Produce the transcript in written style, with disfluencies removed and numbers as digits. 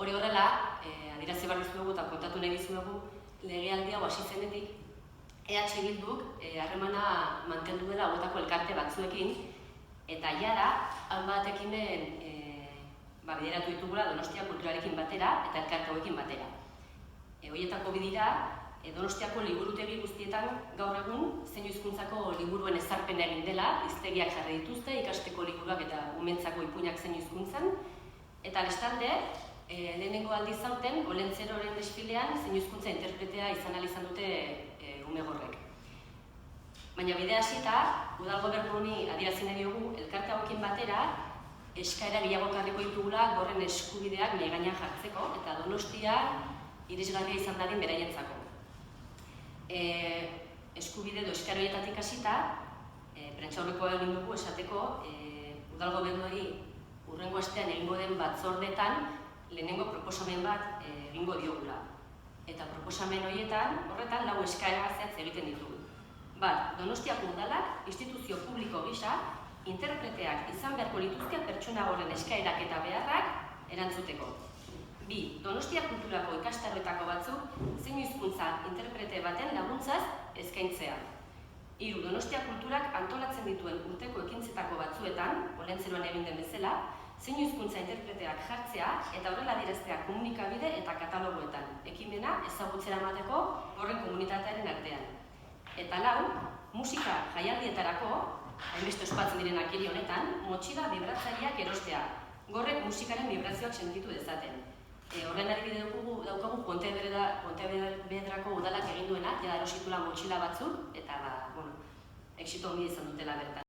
Hori horrela, adierazi behar dizuegu eta kontatu nahi dizuegu legealdia hasi zenetik EH Bilduk harremana mantendu dela hauetako elkarte batzuekin eta jada hainbat ekimen bideratu ditugula Donostia kulturarekin batera eta elkarte hauekin batera. Horietako bi dira Donostiako liburutegi guztietan gaur egun zein hizkuntzako liburuen ezarpena egin dela, hiztegiak jarri dituzte, ikasteko liburuak eta umentzako ipuinak zein hizkuntzan, eta bestalde, lehenengo aldiz aurten, Olentzeroren desfilean zein hizkuntza interpretea izan ahal izan dute umegorrek. Baina bidea hasita, udal gobernu honi adierazi nahi diogu elkarte hauekin batera eskaera gehiago ekarriko ditugula gorren eskubideak mahai gainean jartzeko eta Donostia irisgarria izan dadin beraientzako. Eskubide edo eskaera horietatik hasita, prentsaurrekoa egin dugu esateko udal gobernuari hurrengo astean egingo den batzordetan lehenengo proposamen bat egingo diogula. Eta proposamen horretan lau eskaera zehatz egiten ditugu. Bat, Donostiako udalak instituzio publiko gisa interpreteak izan beharko lituzke pertsona horren eskaerak eta beharrak erantzuteko. Bi, Donostia kulturako ikastaroetako batzuk zein hizkuntza interprete baten laguntzaz eskaintzea. Hiru, Donostia kulturak antolatzen dituen urteko ekintzetako batzuetan, Olentzeroan egin den bezala, zein hizkuntza interpreteak jartzea eta horrela adieraztea komunikabide eta katalogoetan, ekimena ezagutzera emateko horren komunitatearen artean. Eta lau, musika jaialdietarako, hainbeste ospatzen direnak hiri honetan, motxila bibratzaileak erostea, gorrek musikaren vibrazioak sentitu dezaten. Horren adibide daukagu Pontevedrako udalak egin duena, jada erositula motxila batzuk, eta exito handia izan dutela bertan.